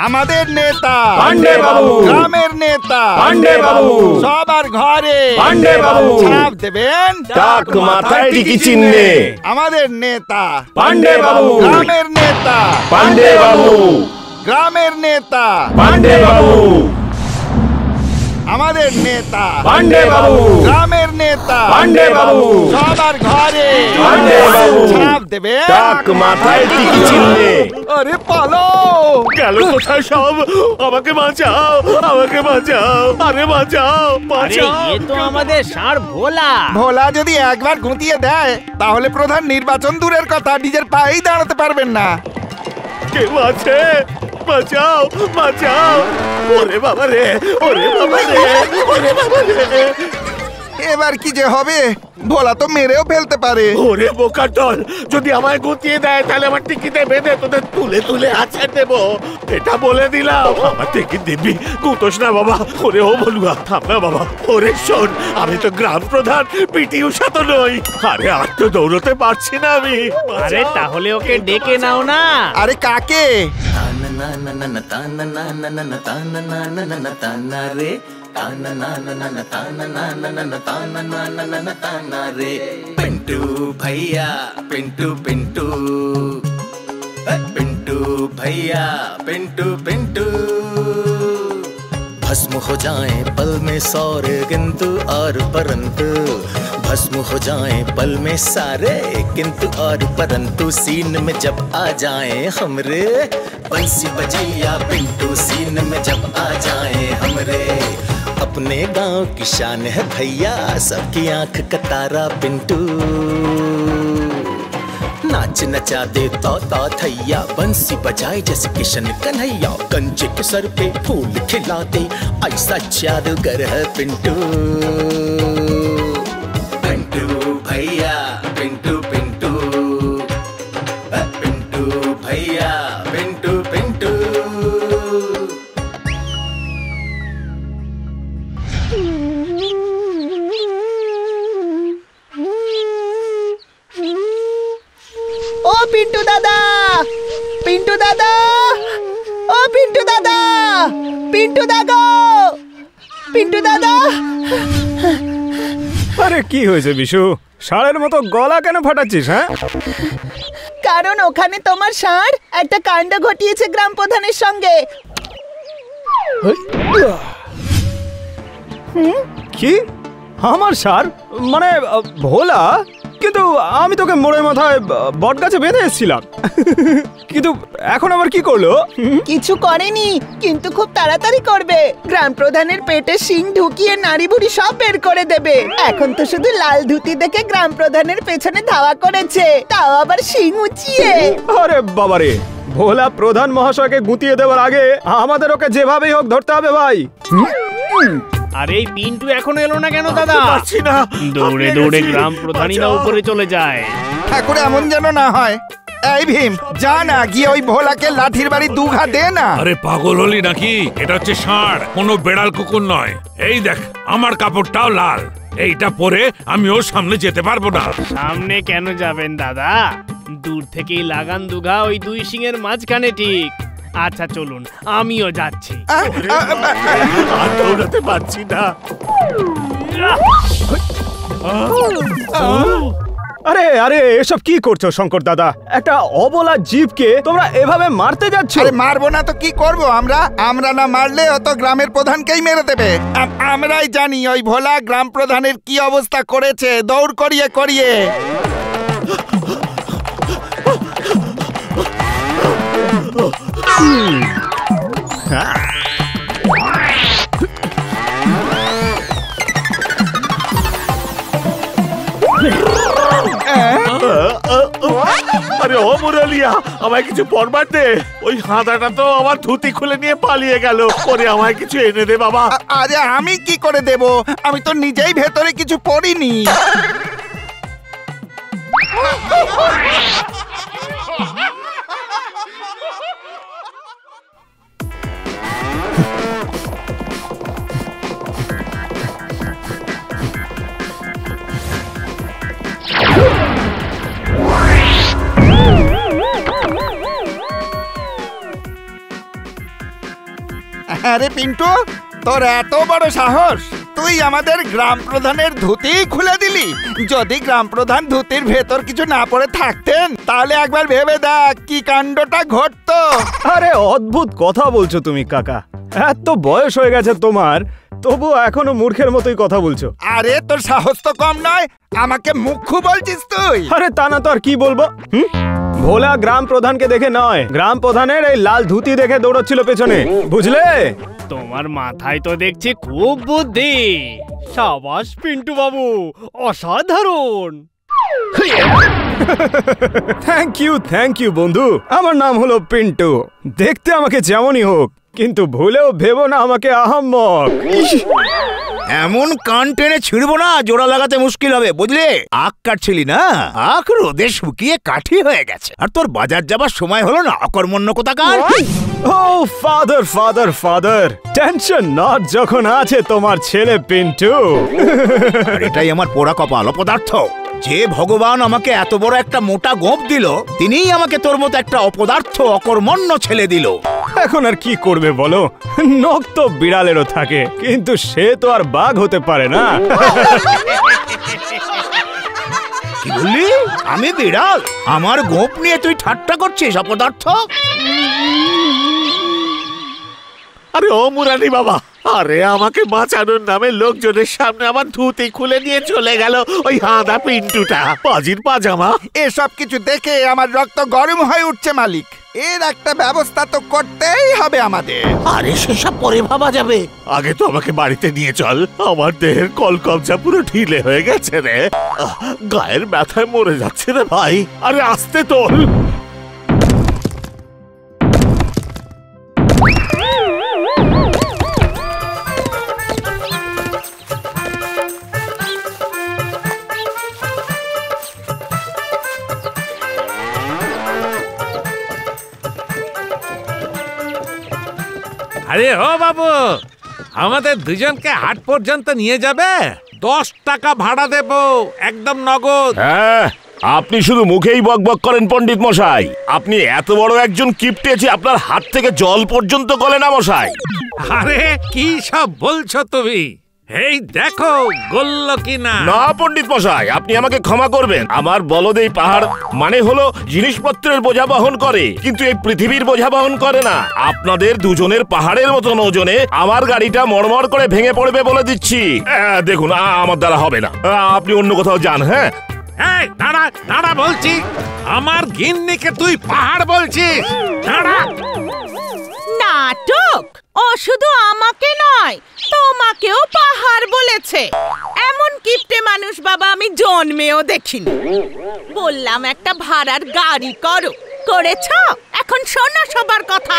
আমাদের নেতা পান্ডে বাবু, গ্রামের নেতা পান্ডে বাবু, সবার ঘরে পান্ডে বাবু, ছাপ দেবেন টাক মাথায় টিকি চিহ্নে আমাদের নেতা পান্ডে বাবু, গ্রামের নেতা পান্ডে বাবু, গ্রামের নেতা পান্ডে বাবু, আমাদের নেতা পান্ডে বাবু, গ্রামের নেতা পান্ডে বাবু, সবার ঘরে পান্ডে বাবু, ছাপ দেবেন টাক মাথায় টিকি চিহ্নে। আরে পালো গেল কোথায় সব? আমাকে বাঁচাও, আমাকে বাঁচাও, আরে বাঁচাও, আরে বাঁচাও। এ তো আমাদের ষাঁড় ভোলা। ভোলা যদি একবার গুঁতিয়ে দেয় তাহলে প্রধান নির্বাচন দূরের কথা নিজের পায়েই দাঁড়াতে পারবেন না। কেউ আছে? বাঁচাও, বাঁচাও। ওরে বাবা রে, ওরে বাবা রে, ওরে বাবা রে। এবার কি যে হবে, ভোলা তো মেরেও ফেলতে পারে। ওরে বোকা টল, যদি আমায় গুটিয়ে দেয় তাহলে আমার টিকিটে বেঁধে তোদের তুলে তুলে আছাড় দেব, এটা বলে দিলাম। আমার টিকিট দিবি, গুটোস না বাবা। ওরে ও বলুয়া, থাম না বাবা। ওরে শোন, আমি তো গ্রাম প্রধান, পিটি উষা তো নই। আরে আর তো দৌড়তে পারছি না আমি। আরে তাহলে ওকে ডেকে নাও না। আরে কাকে? पिंटू भैया, पिंटू पिंटू, पिंटू भैया, पिंटू पिंटू। भस्म हो जाएं पल में सौरे किंतु और परंतु, भस्म हो जाएं पल में सारे किंतु और परंतु, सीन में जब आ जाएं हमरे बंसी बजैया पिंटू, सीन में जब आ जाएं हमरे अपने गांव की शान है भैया, सबकी आंख का तारा पिंटू। नाच नचा दे तो थैया, बंसी बजाए जैसे किशन कन्हैया, कंचे के सर पे फूल खिला दे ऐसा जादूगर है पिंटू। पिंटू भैया, पिंटू पिंटू, पिंटू भैया, पिंटू पिंटू। ও পিন্টু দাদা, পিন্টু দাদা, ও পিন্টু দাদা, পিন্টু দাদা, পিন্টু দাদা। আরে কি হয়েছে বিশু, ষাঁড়ের মতো গলা কেন ফাটাচ্ছিস? হ্যাঁ, কারণ ওখানে তোমার ষাঁড় একটা কাণ্ড ঘটিয়েছে গ্রাম প্রধানের সঙ্গে। কি? আমার ষাঁড় মানে ভোলা? কিন্তু আমি তোকে মোড়ের মাথায় বট গাছে বেঁধে এসেছিলাম। কিন্তু এখন আবার কি করলো? কিছু করেনি, কিন্তু খুব তাড়াতাড়ি করবে। গ্রাম প্রধানের পেটে শিং ঢুকিয়ে নাড়ি বুড়ি সব বের করে দেবে। এখন তো শুধু লাল ধুতি দেখে গ্রাম প্রধানের পেছনে ধাওয়া করেছে, তাও আবার শিং উঁচিয়ে। আরে বাবারে, ভোলা প্রধান মহাশয়কে গুঁতিয়ে দেওয়ার আগে আমাদের ওকে যেভাবেই হোক ধরতে হবে ভাই। আরে এই পিন্টু এখনো এলো না কেন দাদা? পারছি না, দৌড়ে দৌড়ে গ্রাম প্রধানই না উপরে চলে যায়। ঠাকুর এমন যেন না হয়। এই ভীম, যা না গিয়ে ওই ভোলাকে লাঠির বাড়ি দুঘা দে না। আরে পাগল হলি নাকি? এটা হচ্ছে ষাঁড়, কোনো বেড়াল কুকুর নয়। এই দেখ, আমার কাপড়টাও লাল, এইটা পরে আমি ওর সামনে যেতে পারবো না। সামনে কেন যাবেন দাদা? দূর থেকেই লাগান দুঘা ওই দুই সিংয়ের মাঝখানে ঠিক। আচ্ছা চলুন, আমিও যাচ্ছি। আর দৌড়াতে পারছি না। আরে আরে, এসব কি করছো শঙ্কর দাদা? একটা অবলা জীবকে তোমরা এভাবে মারতে যাচ্ছ। আরে মারবো না তো কি করব আমরা? আমরা না মারলে অত গ্রামের প্রধানকেই মেরে দেবে। আমরাই জানি ওই ভোলা গ্রাম প্রধানের কি অবস্থা করেছে দৌড় করিয়ে করিয়ে। আরে ও মুরলিয়া, আমায় কিছু পরবার দে। ওই হাঁদাটা তো আমার ধুতি খুলে নিয়ে পালিয়ে গেল। ওরে আমায় কিছু এনে দে বাবা। আরে আমি কি করে দেব? আমি তো নিজেই ভেতরে কিছু পড়িনি। আরে পিন্টু, তোর এত বড় সাহস, তুই আমাদের গ্রাম প্রধানের ধুতি খুলে দিলি। যদি গ্রাম প্রধান ধুতির ভেতর কিছু না পড়ে থাকতেন তাহলে একবার ভেবে দেখ কি কাণ্ডটা ঘটতো। আরে অদ্ভুত কথা বলছো তুমি কাকা, এত বয়স হয়ে গেছে তোমার, তবু এখনো মূর্খের মতোই কথা বলছো। আরে তোর সাহস তো কম নয়, আমাকে মুখ্যু বলছিস তুই? আরে তা না তো আর কি বলবো। ভোলা গ্রাম প্রধানকে দেখে নয়, গ্রাম প্রধানের এই লাল ধুতি দেখে দৌড়চ্ছিল পেছনে, বুঝলে? তোমার মাথায় তো দেখছি খুব বুদ্ধি। সাবাস পিন্টু বাবু, অসাধারণ। থ্যাংক ইউ বন্ধু। আমার নাম হলো পিন্টু। দেখতে আমাকে যেমনই হোক, কিন্তু ভুলেও ভেবো না আমাকে আহাম্মক। এমন কান টেনে ছিড়বো না, জোড়া লাগাতে মুশকিল হবে, বুঝলে? আখ কাটছিলি না, আখ রোদে শুকিয়ে কাঠি হয়ে গেছে, আর তোর বাজার যাবার সময় হলো না, অকর্মণ্য কোথাকার। ও ফাদার, টেনশন নট যখন আছে তোমার ছেলে পিন্টু। এটাই আমার পোড়া কপাল, অপদার্থ। যে ভগবান আমাকে এত বড় একটা মোটা গোপ দিল, তিনিই আমাকে তোর মতো একটা অপদার্থ অকর্মণ্য ছেলে দিল। এখন আর কি করবে বলো, নখ তো বিড়ালেরও থাকে, কিন্তু সে তো আর বাঘ হতে পারে না। কি বললি? আমি বিড়াল? আমার গোপ নিয়ে তুই ঠাট্টা করছিস, অপদার্থ? আরে ও মুরারি বাবা, আরে আমাকে বাঁচানোর নামে লোকজনের সামনে আমার ধুতি খুলে নিয়ে চলে গেল ওই হাঁদা পিন্টুটা, পাজির পাজামা। এসব কিছু দেখে আমার রক্ত গরম হয়ে উঠছে মালিক। এর একটা ব্যবস্থা তো করতেই হবে আমাদের। আরে সেসব পরে ভাবা যাবে, আগে তো আমাকে বাড়িতে নিয়ে চল। আমার দেহের কলকবজা পুরো ঢিলে হয়ে গেছে রে, গায়ের ব্যথায় মরে যাচ্ছে রে ভাই। আরে আস্তে তোল। আরে ও বাবু, আমাদের দুজনকে হাট পর্যন্ত নিয়ে যাবে? 10 টাকা ভাড়া দেব, একদম নগদ। হ্যাঁ, আপনি শুধু মুখেই বকবক করেন পণ্ডিত মশাই। আপনি এত বড় একজন কিপ্টে যে আপনার হাত থেকে জল পর্যন্ত গলে না মশাই। আরে কি সব বলছো তুমি? এই দেখো গলল কিনা। না পণ্ডিত মশাই, আপনি আমাকে ক্ষমা করবেন। আমার বলদ এই পাহাড় মানে হলো জিনিসপত্রের বোঝা বহন করে, কিন্তু এই পৃথিবীর বোঝা বহন করে না। আপনাদের দুজনের পাহাড়ের মতন ওজনে আমার গাড়িটা মড়মড় করে ভেঙে পড়বে বলে দিচ্ছি। দেখুন, আমার দ্বারা হবে না, আপনি অন্য কোথাও যান। হ্যাঁ, এই দাঁড়া দাঁড়া বলছি, আমার গিন্নিকে তুই পাহাড় বলছিস? দাঁড়া। নাটক! ও শুধু আমাকে নয়, তোমাকেও পাহাড় বলেছে। এমন কিপ্টে মানুষ বাবা আমি জন্মেও দেখিনি। বললাম একটা ভাড়ার গাড়ি করো, করেছ? এখন শোনো সবার কথা।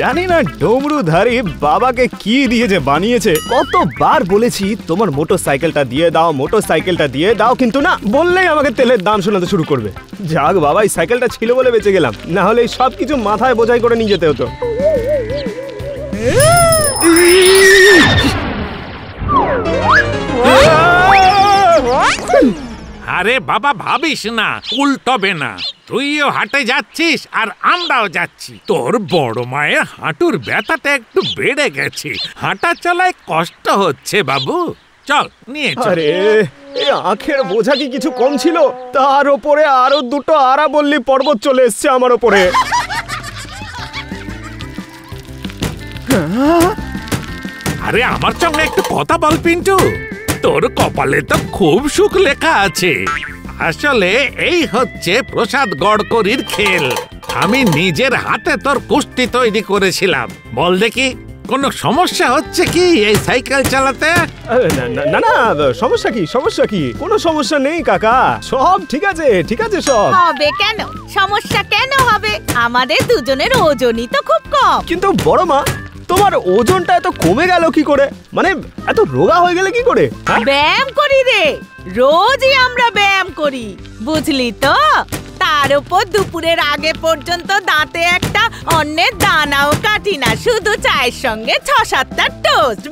জানি না ডমরুধারী বাবাকে কি দিয়ে যে বানিয়েছে। কতবার বলেছি তোমার মোটরসাইকেলটা দিয়ে দাও, কিন্তু না, বললেই আমাকে তেলের দাম শোনাতে শুরু করবে। যাক বাবা, এই সাইকেলটা ছিল বলে বেঁচে গেলাম, না হলে সব কিছু মাথায় বোঝাই করে নিয়ে যেতে হতো। আরে বাবা ভাবিস না, উল্টবে না। তুইও হাটে যাচ্ছিস আর আমরাও যাচ্ছি। তোর বড় মায়ের হাঁটুর ব্যথাটা একটু বেড়ে গেছে, হাঁটা চলায় কষ্ট হচ্ছে বাবু। চল নিয়ে চল। আরে এই আখের বোঝা কি কিছু কম ছিল? তার উপরে আরো দুটো আরাবল্লী পর্বত চলে এসছে আমার উপরে। আরে আমার সঙ্গে একটু কথা বল পিন্টু। তোর কপালে তো খুব সুখ লেখা আছে। আসলে এই হচ্ছে প্রসাদ গড়করির খেল। আমি নিজের হাতে তোর কুস্তি তৈরি করেছিলাম। বল দেখি, কোনো সমস্যা হচ্ছে কি এই সাইকেল চালাতে? না না, সমস্যা কি? কোনো সমস্যা নেই কাকা, সব ঠিক আছে সব। হবে কেন? সমস্যা কেন হবে? আমাদের দুজনের ওজনই তো খুব কম। কিন্তু বড় মা, তোমার ওজনটা এত কমে গেল কি করে? মানে এত রোগা হয়ে গেলে কি করে? ব্যায়াম করি রে, রোজই আমরা ব্যায়াম করি, বুঝলি তো? তার উপর দুপুরের আগে পর্যন্ত দাঁতে একটা অন্যের দানাও কাটি না, শুধু চায়ের সঙ্গে ৬-৭টা টোস্ট।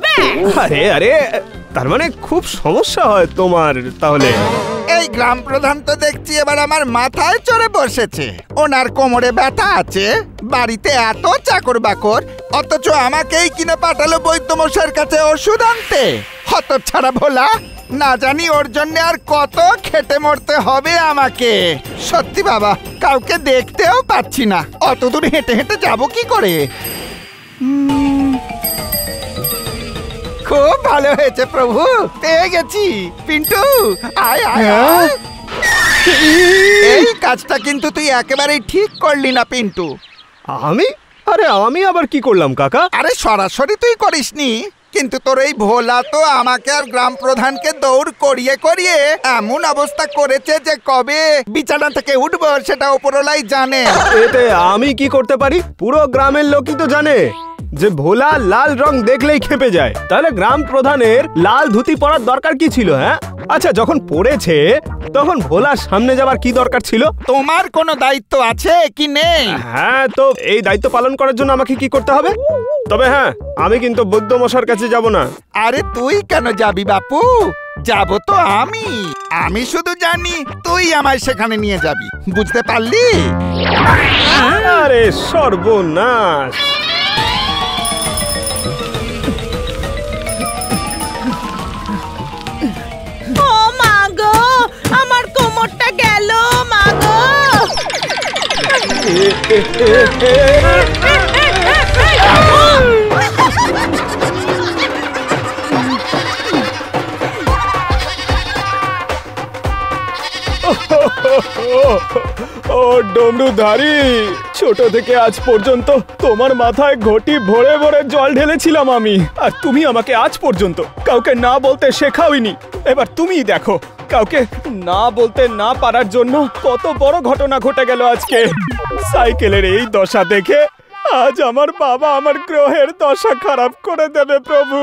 আরে তার মানে খুব সমস্যা হয় তোমার তাহলে। এই গ্রাম প্রধান তো দেখছি এবার আমার মাথায় চড়ে বসেছে। ওনার কোমরে ব্যথা আছে, বাড়িতে এত চাকর বাকর, অথচ আমাকেই কিনে পাঠালো বৈদ্যমশাইয়ের কাছে ওষুধ আনতে। হতচ্ছাড়া ভোলা, না জানি ওর জন্য আর কত খেটে মরতে হবে আমাকে। সত্যি বাবা, কাউকে দেখতেও পাচ্ছি না, অত দূর হেঁটে হেঁটে যাবো কি করে? খুব ভালো হয়েছে প্রভু, পেয়ে গেছি। পিন্টু, আয় আয় আয়। এই কাজটা কিন্তু তুই একেবারেই ঠিক করলি না পিন্টু। আমি? আরে আমি আবার কি করলাম কাকা? আরে সরাসরি তুই করিসনি, কিন্তু তোর এই ভোলা তো আমাকে আর গ্রাম প্রধানকে দৌড় করিয়ে করিয়ে এমন অবস্থা করেছে যে কবে বিছানা থেকে উঠবো সেটা উপরওয়ালাই জানে। এতে আমি কি করতে পারি? পুরো গ্রামের লোকই তো জানে যে ভোলা লাল রং দেখলেই খেপে যায়। তাহলে গ্রাম প্রধানের লাল ধুতি পরার দরকার কি ছিল? হ্যাঁ, আচ্ছা যখন পড়েছে তখন ভোলার সামনে যাবার কি দরকার ছিল? তোমার কোনো দায়িত্ব আছে কি নেই? হ্যাঁ, তো এই দায়িত্ব পালন করার জন্য আমাকে কি করতে হবে? তবে হ্যাঁ, আমি কিন্তু বৈদ্যমশাইয়ের কাছে যাব না। আরে তুই কেন যাবি বাপু? যাবো তো আমি। আমি শুধু জানি তুই আমায় সেখানে নিয়ে যাবি, বুঝতে পারলি? আরে সর্বনাশ! ও মা গো, আমার কোমরটা গেল মা গো। ও ডমরুধারী, ছোট থেকে আজ পর্যন্ত তোমার মাথায় ঘটি ভরে ভরে জল ঢেলেছিলাম আমি, আর তুমি আমাকে আজ পর্যন্ত কাউকে না বলতে শেখাওনি। এবার তুমিই দেখো কাউকে না বলতে না পারার জন্য কত বড় ঘটনা ঘটে গেল আজকে। সাইকেলের এই দশা দেখে আজ আমার বাবা আমার গ্রহের দশা খারাপ করে দেবে প্রভু।